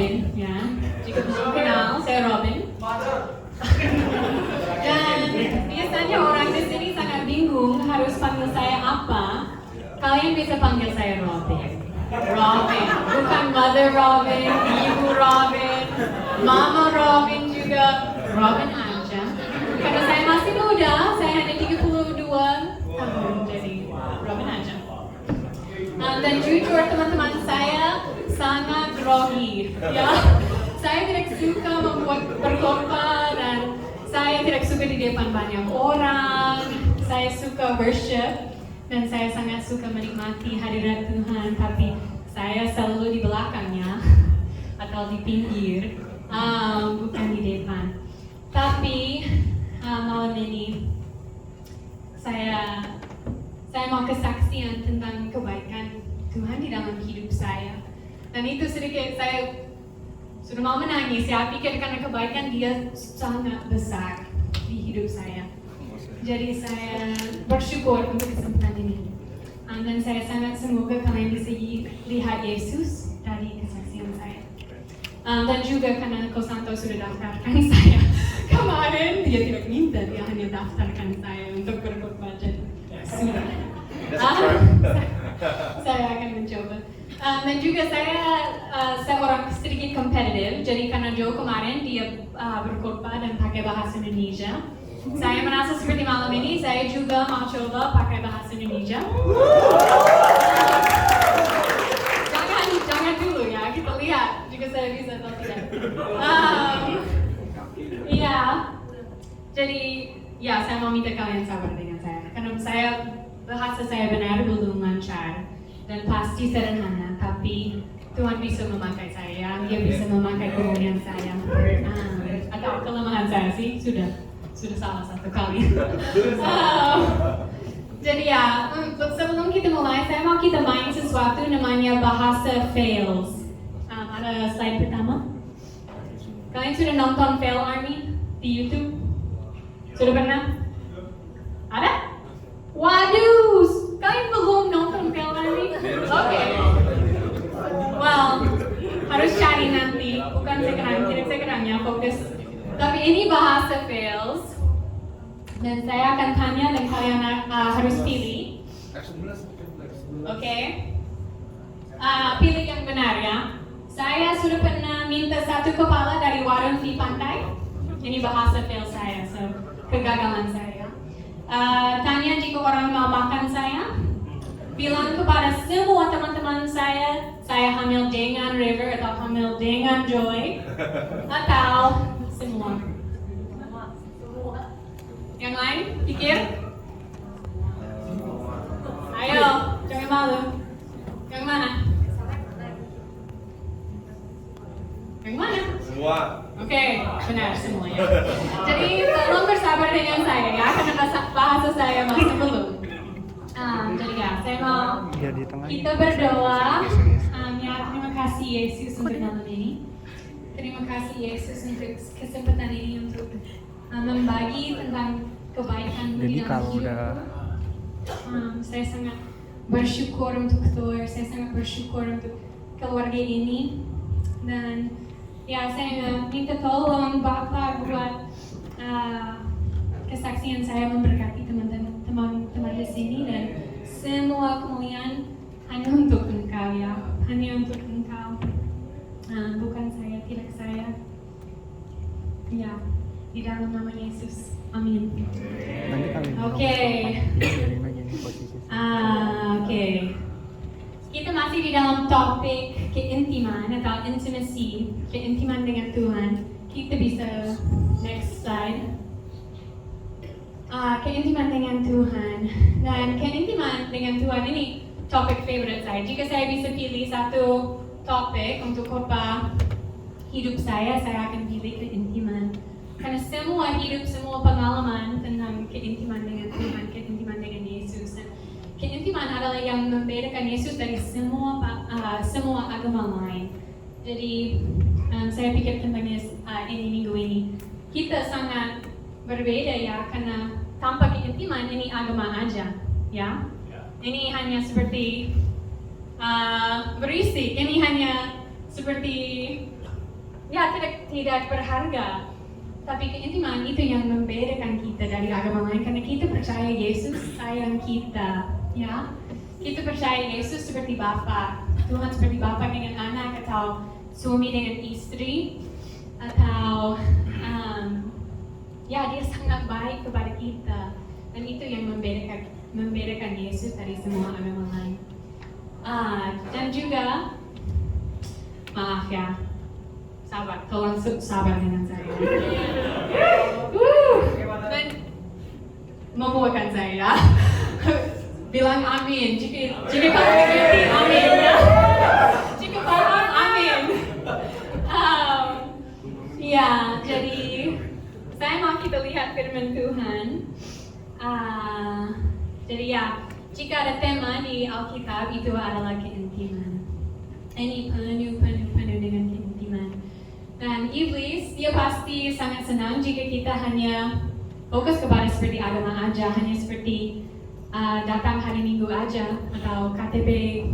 Robin, ya. Jika belum kenal, saya Robin. Dan biasanya orang di sini sangat bingung harus panggil saya apa. Kalian bisa panggil saya Robin. Robin, bukan Mother Robin, Ibu Robin, Mama Robin juga, Robin aja. Karena saya masih muda, saya hanya 32 tahun, jadi Robin aja. Dan jujur teman-teman, saya sangat grogi, ya. Saya tidak suka membuat berkhotbah dan saya tidak suka di depan banyak orang. Saya suka worship dan saya sangat suka menikmati hadirat Tuhan, tapi saya selalu di belakangnya atau di pinggir, bukan di depan. Tapi malam ini saya mau kesaksian tentang kebaikan Tuhan di dalam hidup saya. Dan itu sedikit saya sudah mau menangis, ya, pikir karena kebaikan Dia sangat besar di hidup saya. Jadi saya bersyukur untuk kesempatan ini. Dan saya sangat semoga kalian bisa lihat Yesus dari kesaksian saya. Dan juga karena Kosanto sudah daftarkan saya kemarin, dia tidak minta, dia hanya daftarkan saya untuk berkhotbah. Sudah. Saya akan mencoba. Dan juga saya seorang sedikit kompetitif, jadi karena Joe kemarin dia berkhotbah dan pakai bahasa Indonesia, saya merasa seperti malam ini saya juga mau coba pakai bahasa Indonesia. Jangan dulu ya, kita lihat jika saya bisa atau tidak. Iya, jadi ya saya mau minta kalian sabar dengan saya, karena bahasa saya benar belum lancar dan pasti sederhana, tapi Tuhan bisa memakai saya, Dia bisa memakai kemuliaan saya, atau kelemahan saya sih sudah salah satu kali. Jadi ya, sebelum kita mulai, saya mau kita main sesuatu namanya bahasa fails. Ada slide pertama. Kalian sudah nonton Fail Army di YouTube? Sudah pernah? Ada? Waduh, kalian belum nonton Fail Army? Oke. Well, harus cari nanti, bukan sekarang, tidak sekarang ya, fokus. Tapi ini bahasa fails, dan saya akan tanya dan kalian harus pilih. Oke. Pilih yang benar ya. Saya sudah pernah minta satu kepala dari warung di pantai. Ini bahasa fail saya, so kegagalan saya. Tanya jika orang mau makan saya. Bilang kepada semua teman-teman saya hamil dengan River atau hamil dengan Joy, atau semua. Yang lain, pikir. Ayo, jangan malu. Yang mana? Yang mana? Semua. Oke, benar semua ya. Jadi tolong bersabar dengan saya ya, karena bahasa saya masih belum. Jadi ya, saya mau kita berdoa. Ya, terima kasih Yesus untuk malam ini. Terima kasih Yesus untuk kesempatan ini untuk membagi tentang kebaikan di dalam hidupku. Saya sangat bersyukur untuk Thor. Saya sangat bersyukur untuk keluarga ini. Dan ya, saya minta tolong Bapak buat kesaksian saya memberkati teman-teman di sini, dan semua kemuliaan hanya untuk Engkau ya, hanya untuk Engkau, bukan saya, tidak saya. Ya, di dalam nama Yesus, amin. Oke. Kita masih di dalam topik keintiman atau intimacy, keintiman dengan Tuhan. Kita bisa next slide. Keintiman dengan Tuhan, dan keintiman dengan Tuhan ini topik favorite saya. Jika saya bisa pilih satu topik untuk khotbah hidup saya akan pilih keintiman. Karena semua hidup, semua pengalaman tentang keintiman dengan Tuhan, keintiman dengan Yesus. Dan keintiman adalah yang membedakan Yesus dari semua agama lain. Jadi saya pikir tentang ini minggu ini kita sangat berbeda ya, karena tanpa keintiman ini agama aja ya. Ini hanya seperti berisik, ini hanya seperti tidak berharga. Tapi keintiman itu yang membedakan kita dari agama lain karena kita percaya Yesus sayang kita, ya. Kita percaya Yesus seperti Bapa, Tuhan seperti Bapa dengan anak atau suami dengan istri atau dia sangat baik kepada kita dan itu yang membedakan Yesus dari semua agama lain. Dan juga maaf ya. Sabar, tolong sabar dengan saya. Dan membuatkan saya bilang amin. Jika kamu mengerti, amin ya. Jika paham, amin. Ya, jadi saya mau kita lihat firman Tuhan. Jadi ya, jika ada tema di Alkitab itu adalah keintiman. Ini penuh dengan keintiman. Dan iblis, dia pasti sangat senang jika kita hanya fokus kepada seperti agama aja, hanya seperti datang hari Minggu aja, atau KTP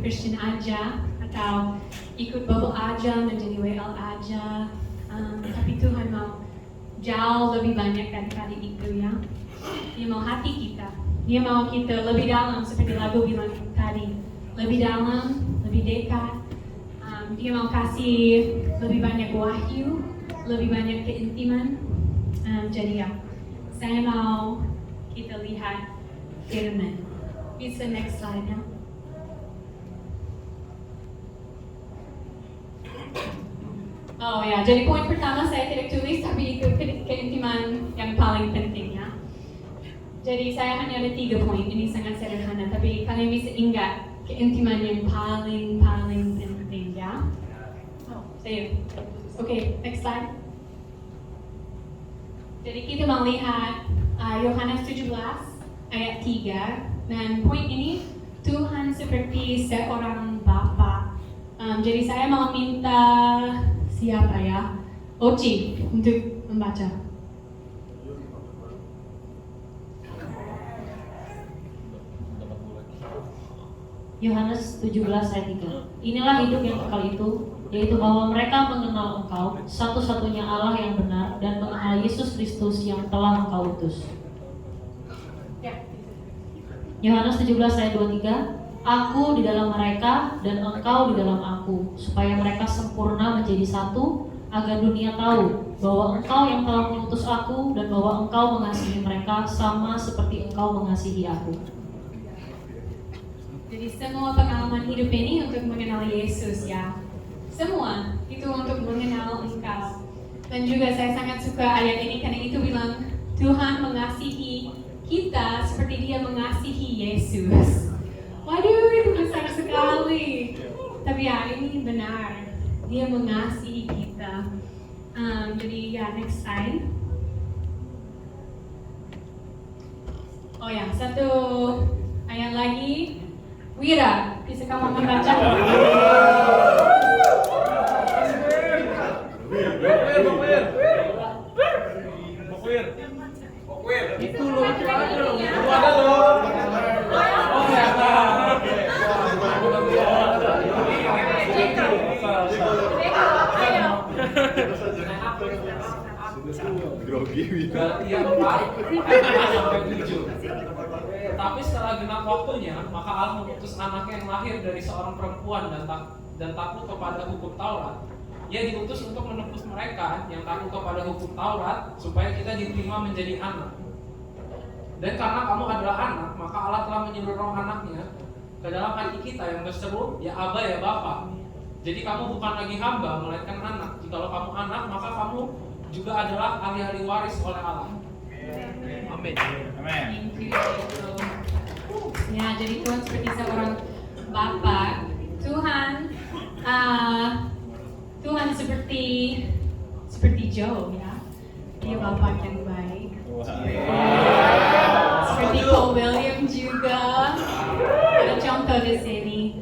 Kristen aja, atau ikut bubble aja, menjadi WL aja. Tapi Tuhan mau jauh lebih banyak daripada itu ya. Dia mau hati kita, dia mau kita lebih dalam seperti lagu bilang tadi, lebih dalam, lebih dekat. Dia mau kasih lebih banyak wahyu, lebih banyak keintiman. Jadi ya, saya mau kita lihat firman. Bisa next slide ya. Oh ya, jadi poin pertama saya tidak tulis tapi itu keintiman yang paling penting ya. Jadi saya hanya ada 3 poin, ini sangat sederhana tapi kalian bisa ingat keintiman yang paling penting ya. Save. Oke, next slide. Jadi kita melihat Yohanes 17 ayat 3 dan poin ini Tuhan seperti seorang Bapa. Jadi saya mau minta siapa ya? Oci untuk membaca. Yohanes 17 ayat 3. Inilah hidup yang kekal itu, yaitu bahwa mereka mengenal Engkau, satu-satunya Allah yang benar, dan mengenal Yesus Kristus yang telah Engkau utus. Yohanes 17 ayat 23. Aku di dalam mereka dan Engkau di dalam aku, supaya mereka sempurna menjadi satu, agar dunia tahu bahwa Engkau yang telah mengutus aku dan bahwa Engkau mengasihi mereka sama seperti Engkau mengasihi aku. Jadi semua pengalaman hidup ini untuk mengenal Yesus ya. Semua itu untuk mengenal Engkau. Dan juga saya sangat suka ayat ini karena itu bilang Tuhan mengasihi kita seperti Dia mengasihi Yesus. Waduh, itu besar sekali. Tapi ya ini benar. Dia mengasihi kita. Jadi ya next slide. Oh ya, satu ayat lagi. Wira, bisa kamu membaca? Itu loh, itu ada loh. Oh ya, grogi berarti yang 4 sampai 7. Tapi setelah genap waktunya, maka Allah mengutus anaknya yang lahir dari seorang perempuan dan takut kepada hukum Taurat. Ia diutus untuk menebus mereka yang takut kepada hukum Taurat, supaya kita diterima menjadi anak. Dan karena kamu adalah anak, maka Allah telah menyuruh roh anaknya ke dalam hati kita yang berseru, ya Aba ya Bapa. Jadi kamu bukan lagi hamba, melainkan anak. Jikalau kamu anak, maka kamu juga adalah ahli-ahli waris oleh Allah. amin Ya, jadi Tuhan seperti seorang Bapa. Tuhan seperti Joe ya. Dia Bapa yang baik. Seperti Cole William juga. Ada contoh di sini.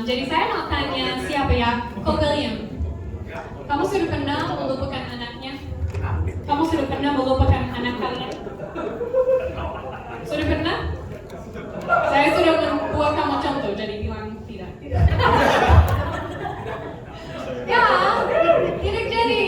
Jadi saya mau tanya siapa ya? Cole William. Kamu sudah pernah melupakan anaknya? Kamu sudah pernah melupakan anak kalian? Sudah pernah? Saya sudah membuat kamu contoh, jadi bilang tidak. Ya, tidak jadi.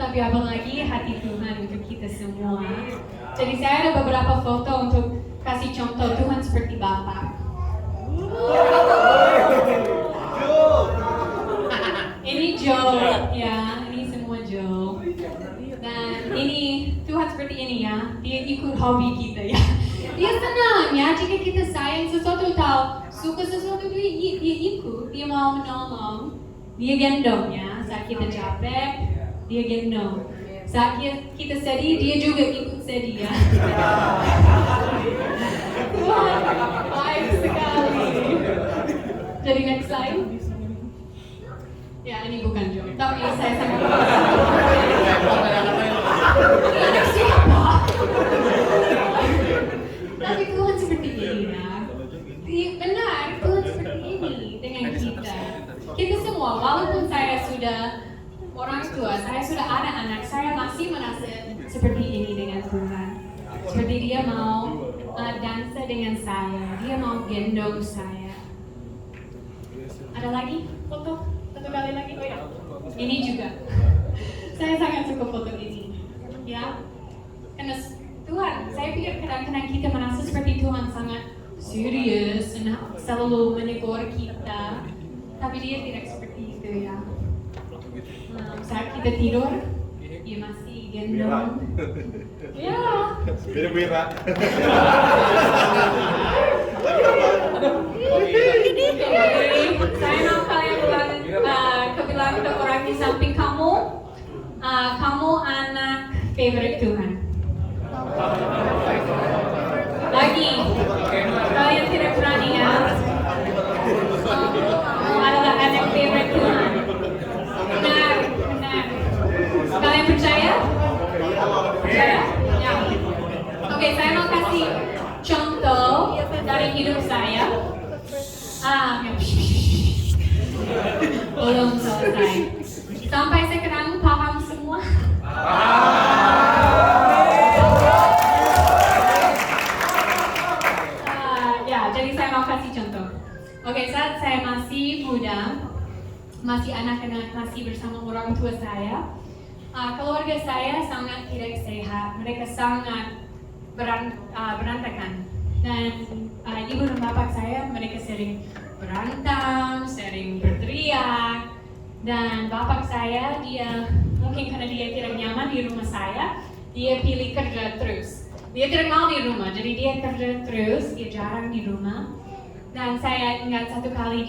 tapi apalagi hati Tuhan untuk kita semua. Jadi saya ada beberapa foto untuk kasih contoh Tuhan seperti Bapa. Ini Joe, ya, ini semua Joe. Dan ini Tuhan seperti ini ya, dia ikut hobi kita ya. Dia senang ya, jika kita sayang sesuatu atau suka sesuatu dia ikut, dia mau menolong, dia gendong ya. Saat kita capek, dia gendong. Saat kita sedih, dia juga ikut sedih ya. Tuhan baik sekali. Jadi next slide. Ya ini bukan Joe, tapi saya sangat anak siapa? Tapi Tuhan seperti ini ya. Benar, Tuhan seperti ini dengan kita. Kita semua, walaupun saya sudah orang tua, saya sudah ada anak, saya masih merasa seperti ini dengan Tuhan. Seperti dia mau dansa dengan saya, dia mau gendong saya. Ada lagi foto? Satu kali lagi, oh ya. Ini juga. Saya sangat suka foto ini. Ya, karena Tuhan, saya pikir kadang-kadang kita merasa seperti Tuhan sangat serius dan selalu menegur kita. Tapi dia tidak seperti itu ya. Saat kita tidur, dia masih gendong. Ya. Bira-bira. Saya mau kalian bilang ke orang di samping kamu, kamu anak favorite Tuhan. Lagi, kalian tidak berani ya. Kamu adalah anak favorite Tuhan. Benar. Kalian percaya? Percaya? Ya. Oke, saya mau kasih contoh dari hidup saya. Belum selesai. Sampai sekarang paham semua? Ya, jadi saya mau kasih contoh. Oke, saat saya masih muda, masih anak-anak, masih bersama orang tua saya, keluarga saya sangat tidak sehat. Mereka sangat berantakan. Dan ibu dan bapak saya, mereka sering berantem, sering berteriak. Dan bapak saya, dia mungkin karena dia tidak nyaman di rumah saya, dia pilih kerja terus. Dia tidak mau di rumah, jadi dia kerja terus, dia jarang di rumah. Dan saya ingat satu kali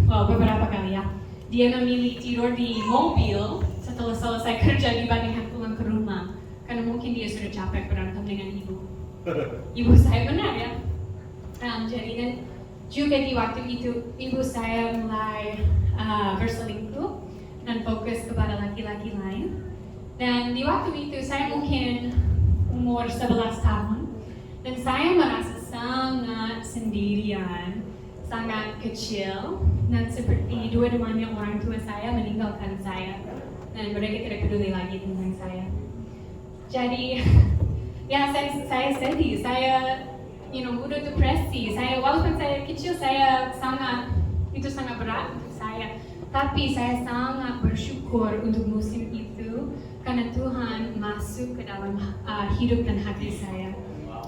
beberapa kali ya, dia memilih tidur di mobil setelah selesai kerja dibandingkan pulang ke rumah. Karena mungkin dia sudah capek berantem dengan ibu. Ibu saya benar ya. Jadi dan juga di waktu itu ibu saya mulai berselingkuh dan fokus kepada laki-laki lain. Dan di waktu itu saya mungkin umur 11 tahun dan saya merasa sangat sendirian, sangat kecil dan seperti dua-duanya orang tua saya meninggalkan saya dan mereka tidak peduli lagi tentang saya. Jadi ya saya sedih, saya udah depresi. Walaupun saya kecil, itu sangat berat untuk saya. Tapi saya sangat bersyukur untuk musim itu karena Tuhan masuk ke dalam hidup dan hati saya.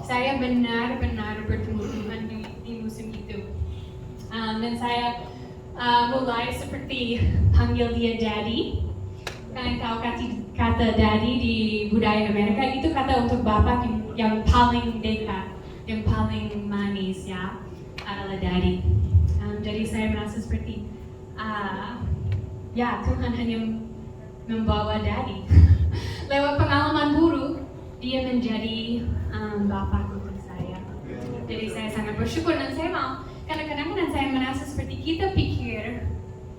Saya benar-benar bertemu Tuhan di musim itu. Dan saya mulai seperti panggil dia Daddy. Kalian tahu kata Daddy di budaya Amerika itu kata untuk bapak yang paling dekat, yang paling manis ya, adalah Daddy. Jadi saya merasa seperti ya Tuhan hanya membawa Daddy. Lewat pengalaman buruk, dia menjadi bapak untuk saya. Jadi saya sangat bersyukur dan saya mau, karena kadang-kadang saya merasa seperti kita pikir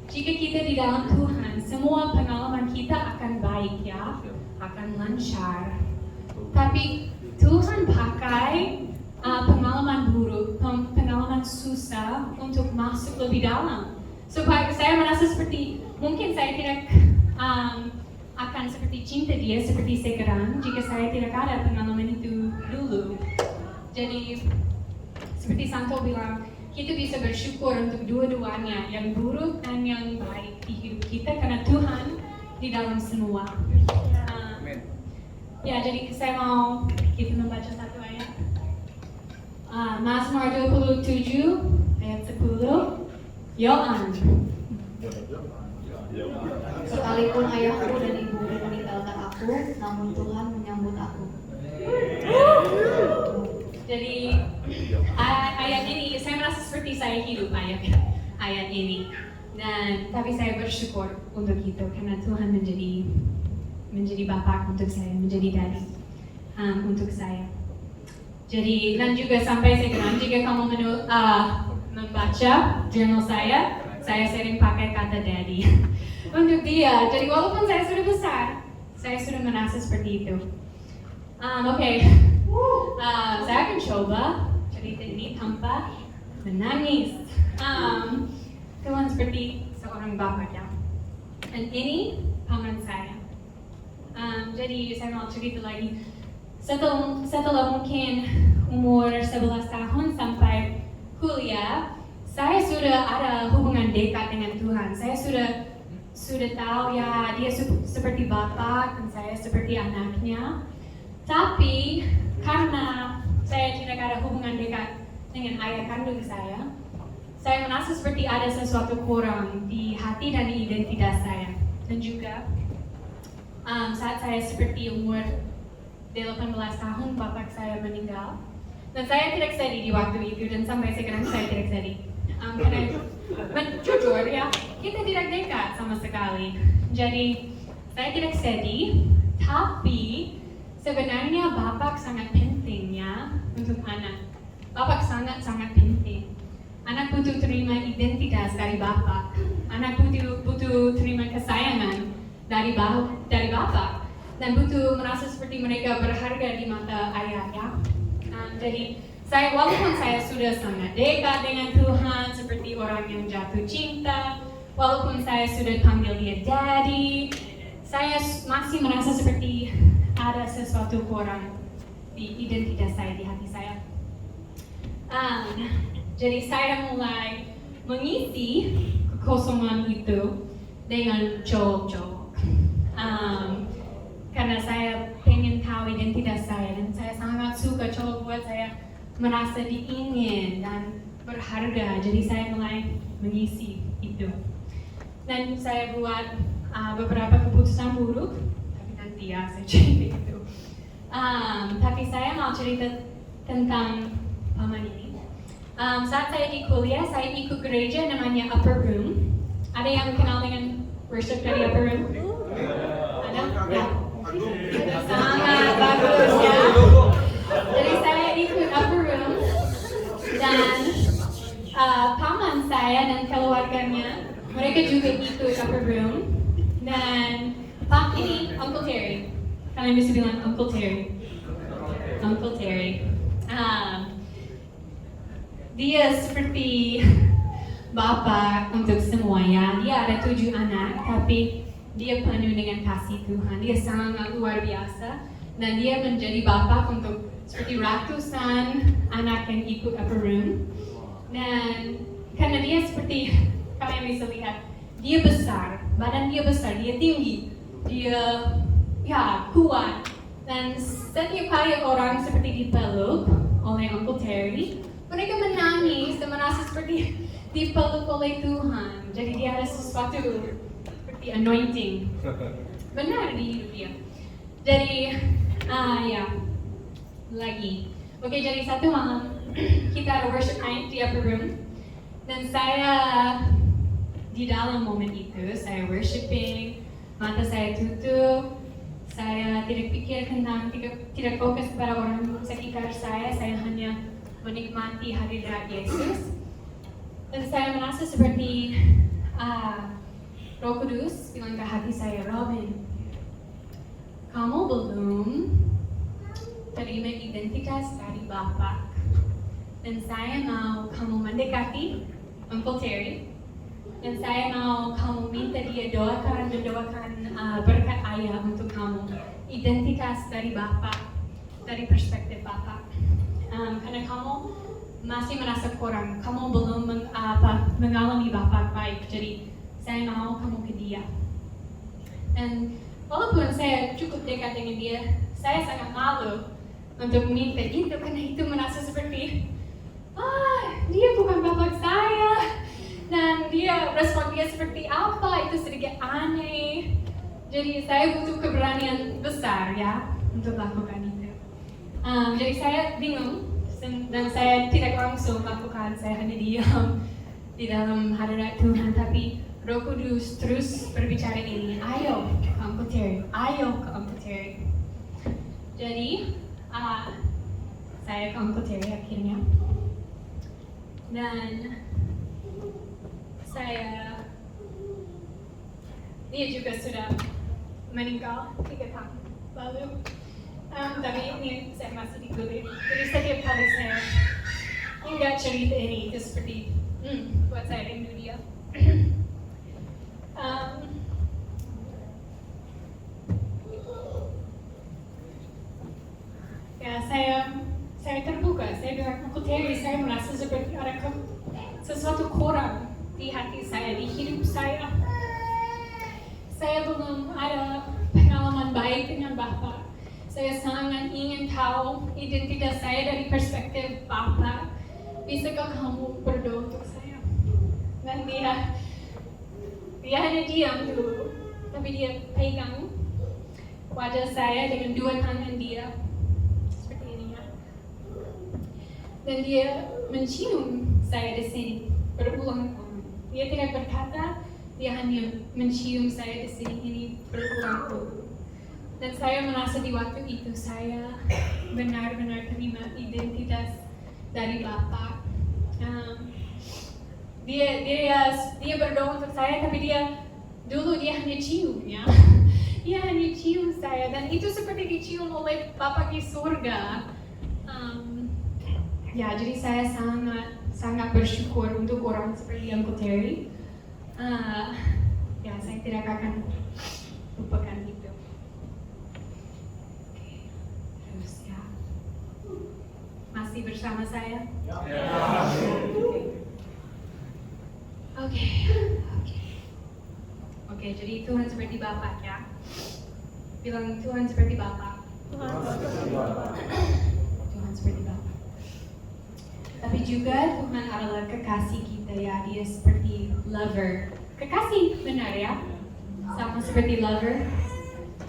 jika kita di dalam Tuhan, semua pengalaman kita akan baik ya, akan lancar. Tapi Tuhan pakai pengalaman buruk, pengalaman susah untuk masuk lebih dalam. Supaya saya merasa seperti, mungkin saya tidak akan seperti cinta dia seperti sekarang jika saya tidak ada pengalaman itu dulu. Jadi seperti Santo bilang, kita bisa bersyukur untuk dua-duanya, yang buruk dan yang baik di hidup kita karena Tuhan di dalam semua. Ya, jadi saya mau kita membaca satu ayat. Mazmur 27 ayat 10. Yoan. Sekalipun ayahku dan ibuku meninggalkan aku, namun Tuhan menyambut aku. Jadi ayat ini saya merasa seperti saya hidup ayat ini. Dan tapi saya bersyukur untuk itu karena Tuhan menjadi Bapa untuk saya, menjadi Daddy untuk saya. Jadi dan juga sampai sekarang jika kamu membaca jurnal saya sering pakai kata Daddy untuk dia. Jadi walaupun saya sudah besar, saya sudah merasa seperti itu. Oke. Saya akan coba cerita ini tanpa menangis. Tuhan seperti seorang bapak ya. Dan ini paman saya. Jadi saya mau cerita lagi. Setelah mungkin umur 11 tahun sampai kuliah, saya sudah ada hubungan dekat dengan Tuhan. Saya sudah tahu ya dia seperti bapak dan saya seperti anaknya. Tapi karena saya tidak ada hubungan dekat dengan ayah kandung saya merasa seperti ada sesuatu kurang di hati dan di identitas saya. Dan juga saat saya seperti umur 18 tahun, bapak saya meninggal. Dan saya tidak sedih di waktu itu dan sampai sekarang saya tidak sedih. Karena jujur ya, kita tidak dekat sama sekali. Jadi saya tidak sedih, tapi sebenarnya bapak sangat penting ya untuk anak. Bapak sangat penting. Anak butuh terima identitas dari bapak. Anak butuh terima kesayangan dari bapak. Dan butuh merasa seperti mereka berharga di mata ayah ya. Jadi walaupun saya sudah sangat dekat dengan Tuhan seperti orang yang jatuh cinta, walaupun saya sudah panggil dia Daddy, saya masih merasa seperti ada sesuatu kurang di identitas saya, di hati saya. Jadi saya mulai mengisi kekosongan itu dengan cowok-cowok. Karena saya pengen tahu identitas saya dan saya sangat suka cowok buat saya merasa diingin dan berharga. Jadi saya mulai mengisi itu. Dan saya buat beberapa keputusan buruk, tapi nanti ya saya cerita itu. Tapi saya mau cerita tentang paman ini. Saat saya di kuliah, saya ikut gereja namanya Upper Room. Ada yang kenal dengan worship dari Upper Room? Ada? Ya. Sangat bagus ya. Jadi saya ikut Upper Room dan paman saya dan keluarganya mereka juga ikut Upper Room dan ini Uncle Terry. Kalian bisa bilang Uncle Terry. Uncle Terry. Dia seperti bapak untuk semuanya. Dia ada 7 anak, tapi dia penuh dengan kasih Tuhan. Dia sangat luar biasa dan dia menjadi bapak untuk seperti ratusan anak yang ikut Upper Room. Dan karena dia seperti kalian bisa lihat, dia besar, badan dia besar, dia tinggi, dia ya kuat. Dan setiap kali orang seperti dipeluk oleh Uncle Terry, mereka menangis dan merasa seperti dipeluk oleh Tuhan. Jadi dia ada sesuatu seperti anointing benar di hidup dia. Jadi ya lagi. Oke, jadi satu malam kita ada worship night di Upper Room dan saya di dalam momen itu saya worshiping, mata saya tutup, saya tidak pikir tentang, tidak fokus kepada orang sekitar saya hanya menikmati hadirat Yesus. Dan saya merasa seperti Roh Kudus bilang ke hati saya, Robin, kamu belum terima identitas dari Bapak. Dan saya mau kamu mendekati Uncle Terry. Dan saya mau kamu minta dia mendoakan berkat ayah untuk kamu. Identitas dari Bapak, dari perspektif Bapak. Karena kamu masih merasa kurang, kamu belum mengalami Bapak baik. Jadi saya mau kamu ke dia. Dan walaupun saya cukup dekat dengan dia, saya sangat malu untuk minta itu karena itu merasa seperti dia bukan bapak saya dan dia respon dia seperti apa, itu sedikit aneh. Jadi saya butuh keberanian besar ya untuk lakukan itu. Jadi saya bingung dan saya tidak langsung lakukan, saya hanya diam di dalam hadirat Tuhan, tapi Roh Kudus terus berbicara ini, ayo ke Amputeri, ayo ke Amputeri. Jadi saya ke Amputeri akhirnya, dan dia juga sudah meninggal 3 tahun lalu. Tapi ini saya masih dikulit. Jadi setiap kali saya ingat cerita ini, itu seperti buat saya rindu dia. Ya, saya terbuka. Saya bilang, aku Terry, saya merasa seperti ada sesuatu kurang di hati saya, di hidup saya. Saya belum ada pengalaman baik dengan Bapak. Saya sangat ingin tahu identitas saya dari perspektif Bapak. Bisakah kamu berdoa untuk saya? Dan dia hanya diam dulu, tapi dia pegang wajah saya dengan 2 tangan dia seperti ini ya. Dan dia mencium saya di sini berulang-ulang. Dia tidak berkata, dia hanya mencium saya di sini ini berulang-ulang. Dan saya merasa di waktu itu saya benar-benar terima identitas dari Bapak. Dia berdoa untuk saya, tapi dulu dia hanya cium ya. Dia hanya cium saya, dan itu seperti dicium oleh Bapak di surga. Ya, jadi saya sangat bersyukur untuk orang seperti Uncle Terry. Ya, saya tidak akan lupakan itu. Terus ya, masih bersama saya? Oke, jadi Tuhan seperti Bapak ya. Bilang Tuhan seperti Bapak. Tuhan seperti Bapak. Tapi juga Tuhan adalah kekasih kita ya. Dia seperti lover. Kekasih, benar ya? Sama seperti lover.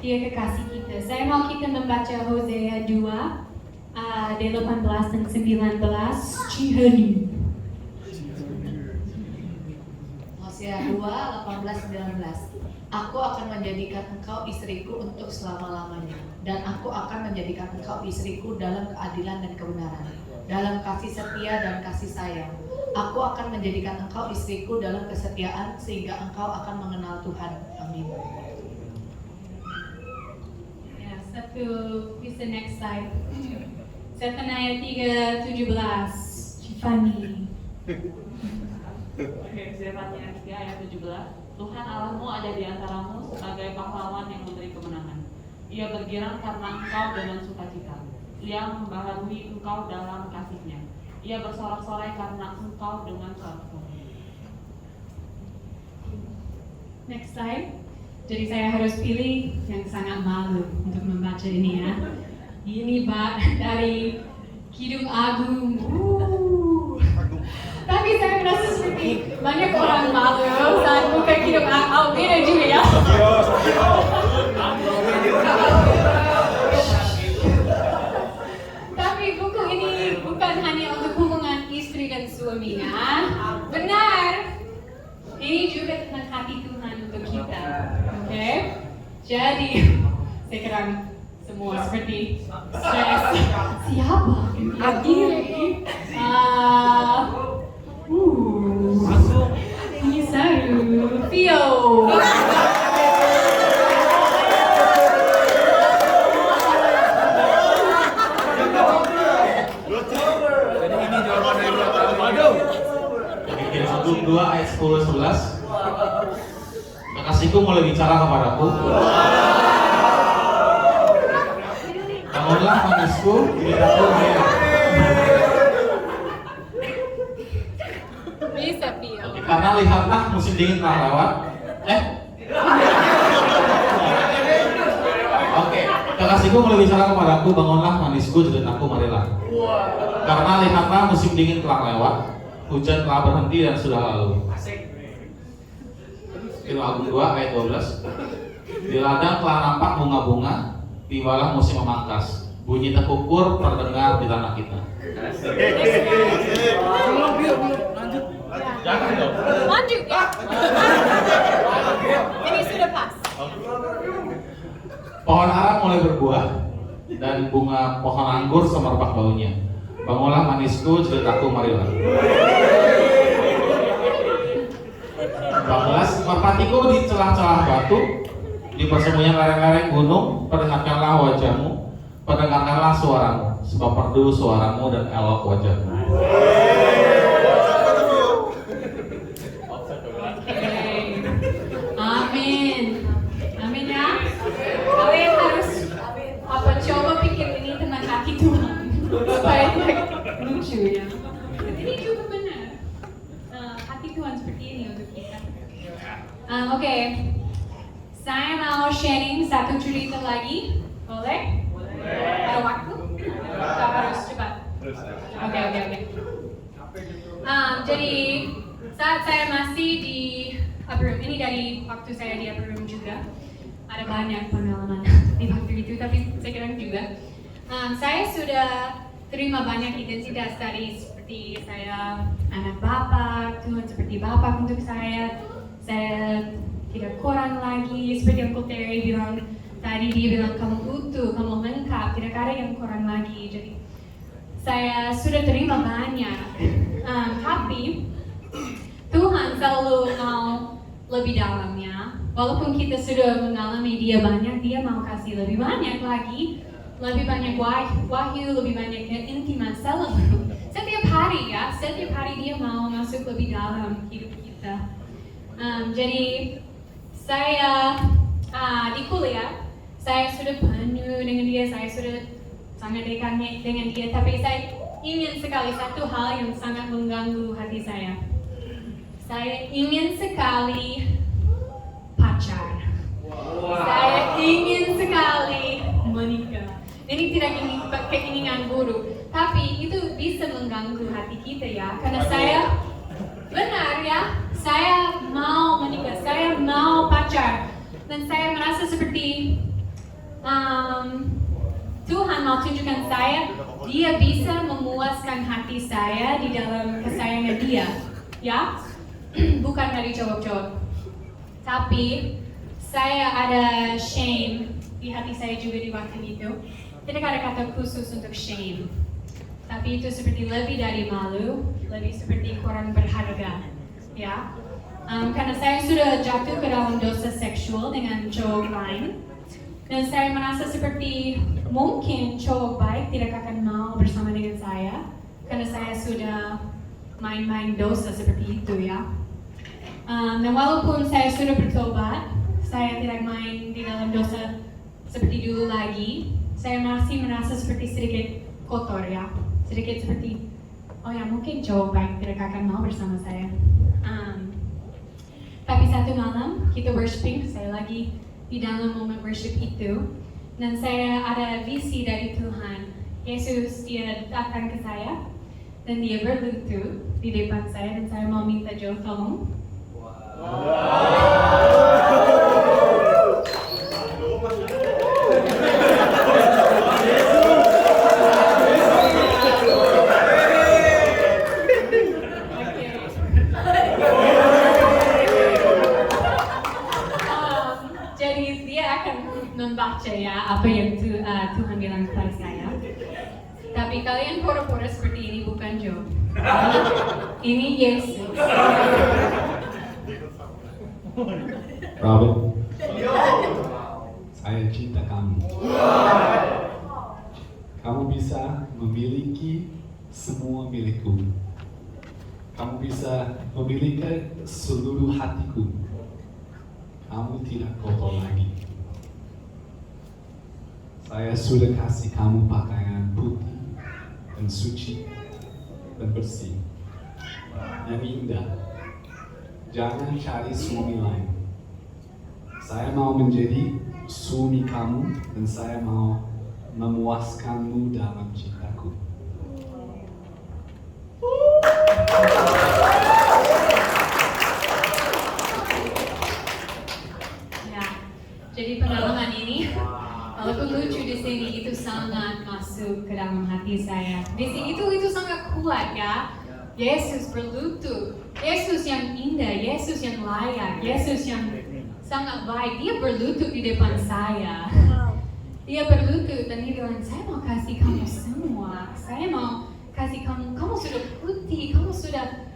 Dia kekasih kita. Saya mau kita membaca Hosea 2 di 18 dan 19. Cihani. Hosea 2, 18-19. Aku akan menjadikan engkau istriku untuk selama-lamanya, dan aku akan menjadikan engkau istriku dalam keadilan dan kebenaran, dalam kasih setia dan kasih sayang. Aku akan menjadikan engkau istriku dalam kesetiaan, sehingga engkau akan mengenal Tuhan. Amin. Ya, bisa next slide. Zephaniah 3:17. Tiffany. Oke, Zephaniah 3 ayat 17. Tuhan Allahmu ada di antaramu sebagai pahlawan yang memberi kemenangan. Ia bergirang karena engkau dengan sukacita. Ia membaharui engkau dalam kasih-Nya. Ia bersorak-sorai karena engkau dengan sorak-sorai. Next slide. Jadi saya harus pilih yang sangat malu untuk membaca ini ya. Ini dari Kidung Agung. Tapi saya merasa seperti banyak orang malu saat buka Kidung Agung. Beda juga ya. Tapi buku ini bukan hanya untuk hubungan istri dan suami ya. Benar. Ini juga tentang hati Tuhan untuk kita. Oke? Jadi sekarang semua seperti stres. Siapa? Agiri. Ini seru. Theo. Jadi ini jawaban dari Waduh. Jadi 1-2 ayat 10-11. Kekasihku mulai bicara kepadaku. Bangunlah manisku, lidahku merah. Bisa Theo. Karena lihatlah musim dingin telah lewat. Kekasihku mulai bicara kepadaku, bangunlah manisku, jeritanku marilah. Karena lihatlah musim dingin telah lewat, hujan telah berhenti dan sudah lalu. Firman Agung 2 ayat 12. Di ladang telah nampak bunga-bunga, tibalah musim memangkas. Bunyi tekukur terdengar di tanah kita. Lanjut. Jangan dong. Lanjut ya. Ini sudah pas. Pohon ara mulai berbuah dan bunga pohon anggur semerbak baunya. Bangunlah manisku, ceritaku marilah. 14. Merpatiku di celah-celah batu, di persembunyian lereng-lereng gunung, perdengarkanlah wajahmu, perdengarkanlah suaramu, sebab merdu suaramu dan elok wajahmu. Amin. Amin ya. Kalian harus coba pikir ini tentang hati Tuhan supaya lucu ya. Ini juga benar. Hati Tuhan seperti ini untuk kita. Oke. Saya mau sharing satu cerita lagi. Boleh? Ada waktu? Atau harus cepat? Oke. Jadi saat saya masih di upper room, ini dari waktu saya di upper room juga, ada banyak pengalaman di waktu itu, tapi sekarang juga saya sudah terima banyak identitas dari seperti saya anak Bapak, Tuhan seperti Bapak untuk saya tidak kurang lagi, seperti Uncle Terry bilang tadi, dia bilang kamu utuh, kamu lengkap, tidak ada yang kurang lagi. Jadi saya sudah terima banyak, tapi Tuhan selalu mau lebih dalamnya. Walaupun kita sudah mengalami dia banyak, dia mau kasih lebih banyak lagi, lebih banyak wahyu, lebih banyak keintiman selalu. Setiap hari ya, setiap hari dia mau masuk lebih dalam hidup kita. Jadi saya di kuliah, saya sudah penuh dengan dia, saya sudah sangat dekat dengan dia, tapi saya ingin sekali satu hal yang sangat mengganggu hati saya. Saya ingin sekali pacar. Saya ingin sekali menikah. Ini tidak keinginan buruk, tapi itu bisa mengganggu hati kita ya, karena saya benar ya, saya mau menikah, saya mau pacar, dan saya merasa seperti Tuhan mau tunjukkan saya, dia bisa memuaskan hati saya di dalam kesayangan dia, ya, bukan dari cowok-cowok. Tapi saya ada shame di hati saya juga di waktu itu. Tidak ada kata khusus untuk shame, tapi itu seperti lebih dari malu, lebih seperti kurang berharga, ya. Karena saya sudah jatuh ke dalam dosa seksual dengan cowok lain, dan saya merasa seperti mungkin cowok baik tidak akan mau bersama dengan saya, karena saya sudah main-main dosa seperti itu ya. Dan walaupun saya sudah bertobat, saya tidak main di dalam dosa seperti dulu lagi, saya masih merasa seperti sedikit kotor ya, sedikit seperti, oh ya mungkin cowok baik tidak akan mau bersama saya. Tapi satu malam kita worshiping, saya lagi di dalam momen worship itu, dan saya ada visi dari Tuhan. Yesus dia datang ke saya dan dia berlutut di depan saya, dan saya mau minta Joe tolong. Jadi dia akan membaca ya apa yang Tuhan bilang kepada saya. Tapi kalian pura-pura seperti ini bukan Joe. Ini Yesus. Robin, saya cinta kamu. Kamu bisa memiliki semua milikku. Kamu bisa memiliki seluruh hatiku. Kamu tidak kotor lagi. Saya sudah kasih kamu pakaian putih dan suci dan bersih yang indah. Jangan cari suami lain. Saya mau menjadi suami kamu dan saya mau memuaskanmu dalam cintaku. Ya, jadi pengalaman ini, walaupun lucu di sini, itu sangat masuk ke dalam hati saya. Di sini itu sangat kuat ya. Yesus berlutut, Yesus yang indah, Yesus yang layak, Yesus yang sangat baik. Dia berlutut di depan saya. Dia berlutut dan dia bilang, saya mau kasih kamu semua. Saya mau kasih kamu sudah putih, kamu sudah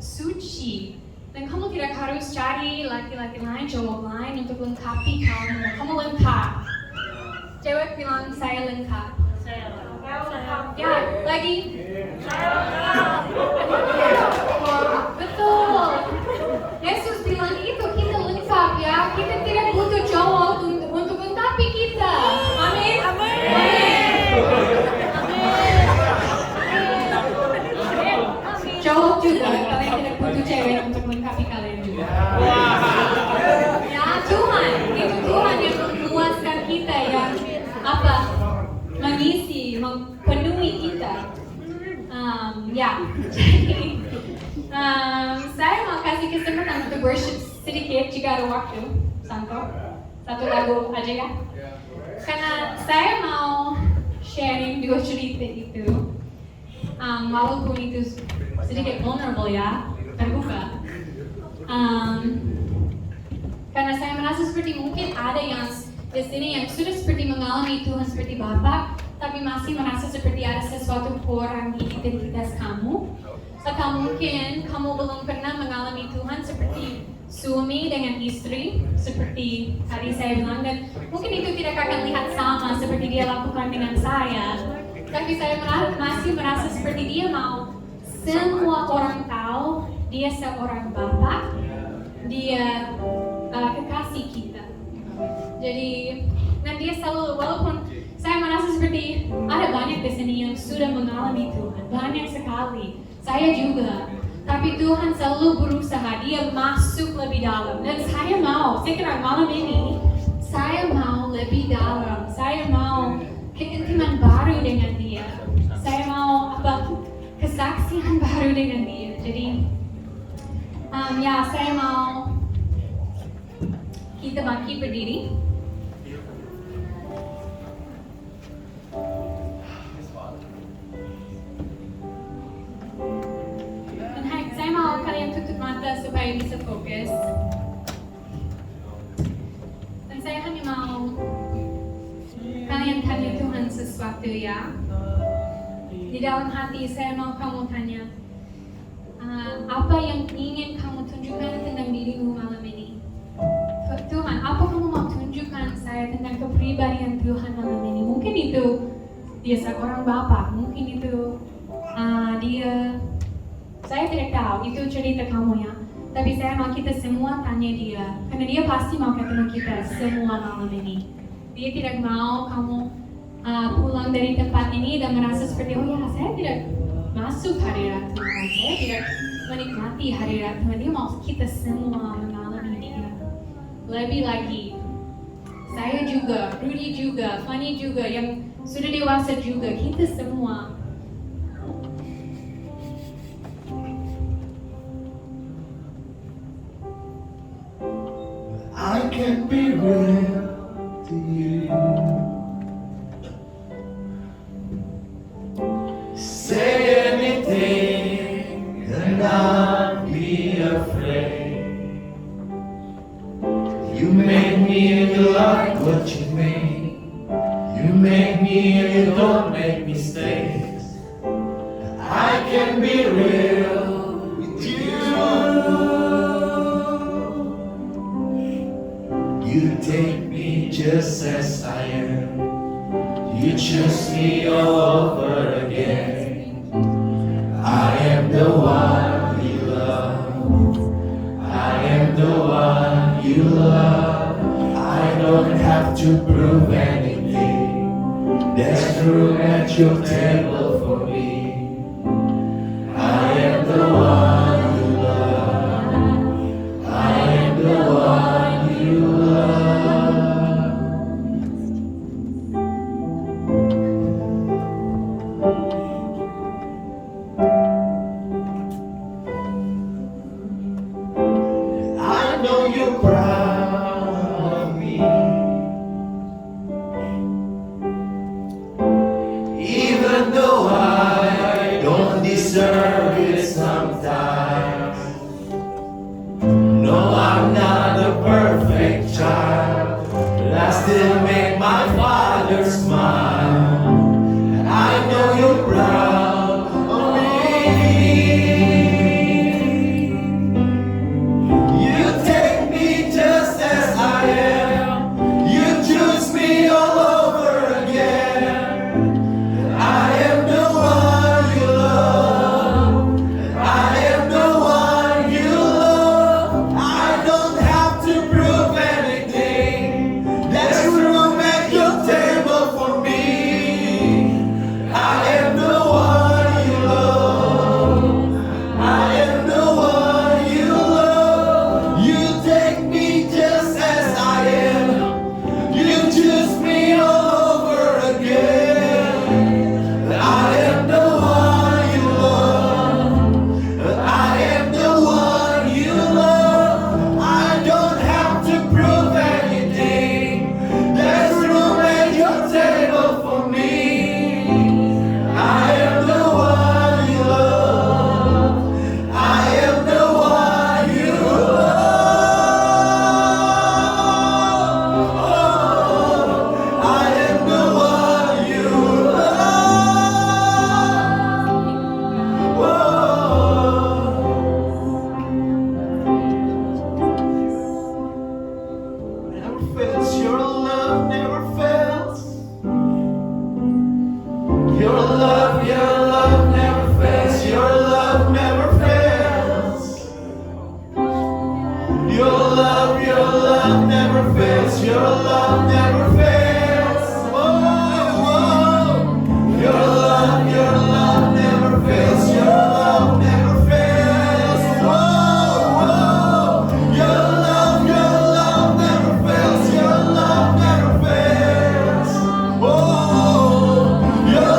suci. Dan kamu tidak harus cari laki-laki lain, cowok lain untuk lengkapi kamu. Kamu lengkap. Cewek bilang, saya lengkap. Ya, lagi. Betul. Yesus bilang itu, kita lengkap ya. Kita tidak butuh cowok untuk lengkapi kita. Amin. Cowok juga, kalian tidak butuh cewek untuk melengkapi kalian juga. Ya, Tuhan, itu Tuhan yang memuaskan kita, yang mengisi, memenuhi kita. Jadi saya mau kasih kesempatan untuk worship sedikit jika ada waktu, Santo. Satu lagu aja ya. Karena saya mau sharing 2 cerita itu. Walaupun itu sedikit vulnerable ya, terbuka. Karena saya merasa seperti mungkin ada yang di sini yang sudah seperti mengalami Tuhan seperti Bapa, tapi masih merasa seperti ada sesuatu kurang di identitas kamu. Atau mungkin kamu belum pernah mengalami Tuhan seperti suami dengan istri, seperti tadi saya bilang, dan mungkin itu tidak akan lihat sama seperti dia lakukan dengan saya. Tapi saya masih merasa seperti dia mau semua orang tahu dia seorang Bapa, dia kekasih kita. Jadi, dan dia selalu, walaupun saya merasa seperti ada banyak di sini yang sudah mengalami Tuhan, banyak sekali. Saya juga. Tapi Tuhan selalu berusaha, dia masuk lebih dalam. Dan saya kira malam ini, saya mau lebih dalam. Saya mau keintiman baru dengan dia. Saya mau kesaksian baru dengan dia. Jadi, saya mau kita bangkit berdiri. Dan saya mau kalian tutup mata supaya bisa fokus. Dan saya hanya mau kalian tanya Tuhan sesuatu ya. Di dalam hati saya mau kamu tanya, apa yang ingin kamu tunjukkan tentang dirimu malam ini? Tuhan, apa kamu mau tunjukkan saya tentang kepribadian Tuhan malam ini? Mungkin itu dia seorang Bapa, mungkin itu dia, saya tidak tahu, itu cerita kamu ya. Tapi saya mau kita semua tanya dia, karena dia pasti mau ketemu kita semua malam ini. Dia tidak mau kamu pulang dari tempat ini dan merasa seperti, oh ya, saya tidak masuk hadirat Tuhan, saya tidak menikmati hadirat Tuhan. Dia mau kita semua mengalami dia. Lebih lagi, saya juga, Rudy juga, Fanny juga, yang sudah dewasa juga, kita semua. I can be real to you. Say anything and not be afraid. You make me and you like what you make. You make me and you don't make mistakes. I can be real with you. You take me just as I am. You choose me all over again. I am the one you love. I am the one you love. I don't have to prove anything. There's room at your table for me. I am the one you love. I am the one you love. deserve it sometimes. No, I'm not a perfect child, but I still make my Father smile. And I know you're proud of me. You take me just as I am. You choose me all over again. I am the one you love. I am the one you love. I don't have to prove anything. There's room at your table for me. I am the one you love. I am the one you love. You take me just as I am. You choose me all over again. I am the one you love. I am the one you love. I don't have to prove anything. There's room at your table for me. I am the one you love. I am the one you love. I am the one you love. Never fails, your love never fails. Your love never fails. Your love never fails. Your love never fails. Your love never fails. Whoa. Your love never fails. Your love never fails. Whoa. Your love never fails. Your love never fails. Whoa. Your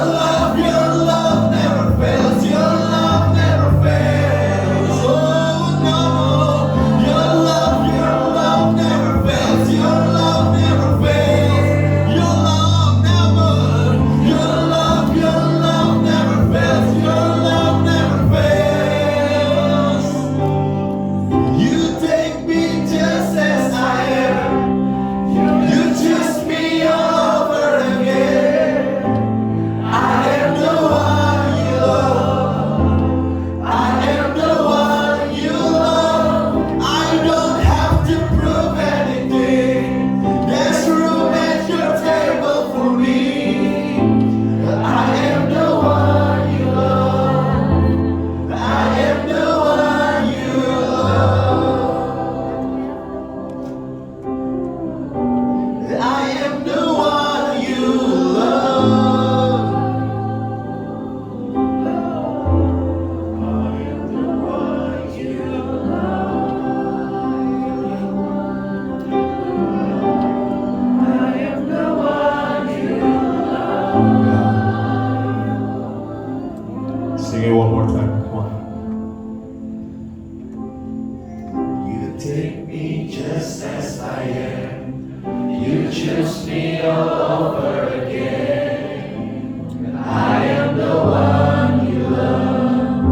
love never fails. Your love never fails. Oh no. Your love never fails. Your love never fails. Your love never. Your love never fails. Your love never fails. You take me just as I am. You choose me all over again. I am the one you love. I am the one you love. I don't have to prove anything. There's room at your table for me. I am the one you love. I am the one you love. I am the one you love. Sing it one more time. Come on. You take me just as I am. You choose me all over again. I am the one you love.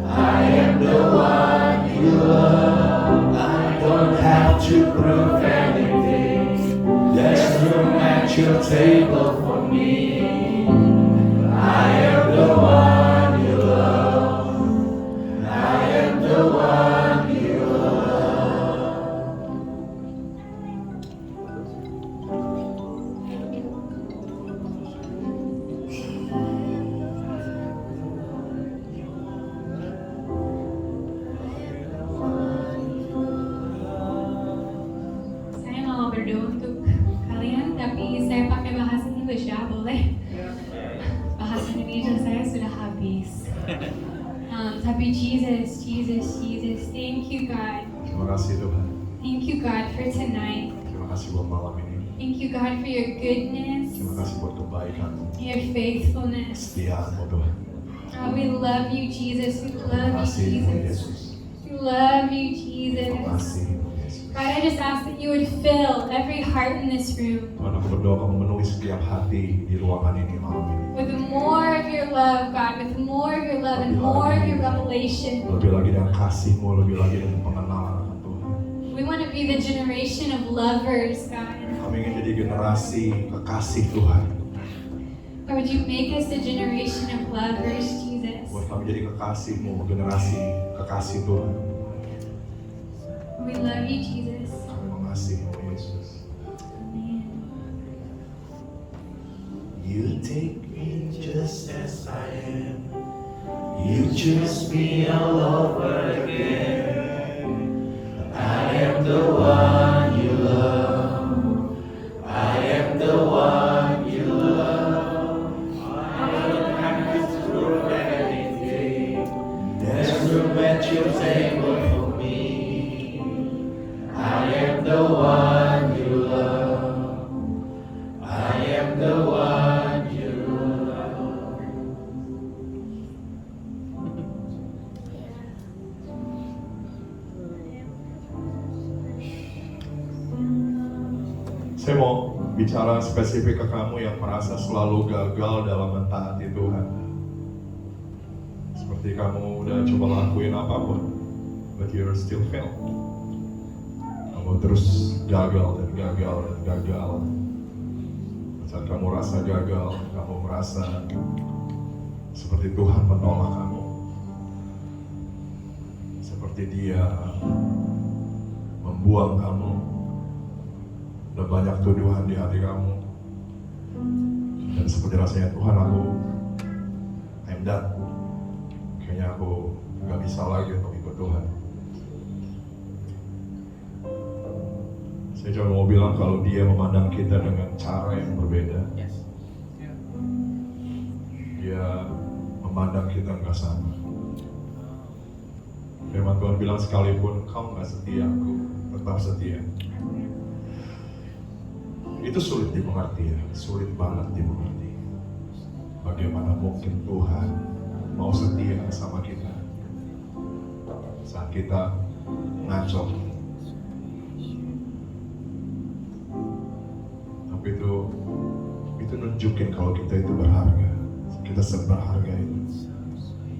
I am the one you love. I don't have to prove anything. There's room at your table for me. I am the one you love. I am the one you love. Saya mau berdoa untuk kalian, tapi saya pakai bahasa Inggris ya, boleh? Bahasa Indonesia saya sudah habis. Tapi Jesus, thank you God. Terima kasih Tuhan. Thank you God for tonight. Terima kasih buat malam ini. Thank you God for your goodness, Terima kasih buat kebaikan-Mu, your faithfulness. kesetiaan-Mu Tuhan. We love you Jesus, we Terima love you kasih Tuhan Jesus. Yesus. We love you Terima Jesus. kasih Tuhan Yesus. God, I just ask that you would fill every heart in this room Tuhan, aku berdoa kamu memenuhi setiap hati di ruangan ini malam ini. with more of your love, God, with more of your love and more of your revelation. Lebih lagi dengan kasih-Mu, lebih lagi dengan pengenalan akan Tuhan. We want to be the generation of lovers, God. Kami ingin jadi generasi kekasih Tuhan. Lord, would you make us the generation of lovers, Jesus? Buat kami jadi kekasih-Mu, generasi kekasih Tuhan. We love you, Jesus. Kami mengasihi-Mu, Yesus. Amen. You take me just as I am. You choose me all over again. I am the one you love. I am the one you love. I don't have to prove anything. There's room at your table for me. I am the one you love. I am the one you love. Saya mau bicara spesifik ke kamu yang merasa selalu gagal dalam mentaati Tuhan. Seperti kamu udah coba lakuin apapun, but you're still fail. Kamu terus gagal dan gagal dan gagal. Saat kamu rasa gagal, kamu merasa seperti Tuhan menolak kamu. Seperti Dia membuang kamu. Udah banyak tuduhan di hati kamu. Dan seperti rasanya Tuhan, I'm done. Kayaknya aku gak bisa lagi untuk ikut Tuhan. Saya cuma mau bilang kalau Dia memandang kita dengan cara yang berbeda. Dia memandang kita nggak sama. Firman Tuhan bilang sekalipun kau nggak setia, aku tetap setia. Itu sulit dimengerti ya, sulit banget dimengerti. Bagaimana mungkin Tuhan mau setia sama kita saat kita ngaco. Tapi itu nunjukin kalau kita itu berharga, kita seberharga itu.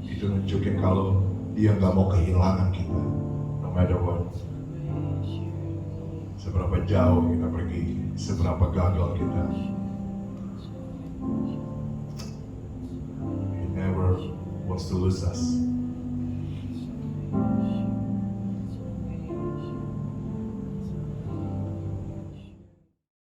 Itu nunjukin kalau Dia nggak mau kehilangan kita, no matter what. Seberapa jauh kita pergi, seberapa gagal kita. He never wants to lose us.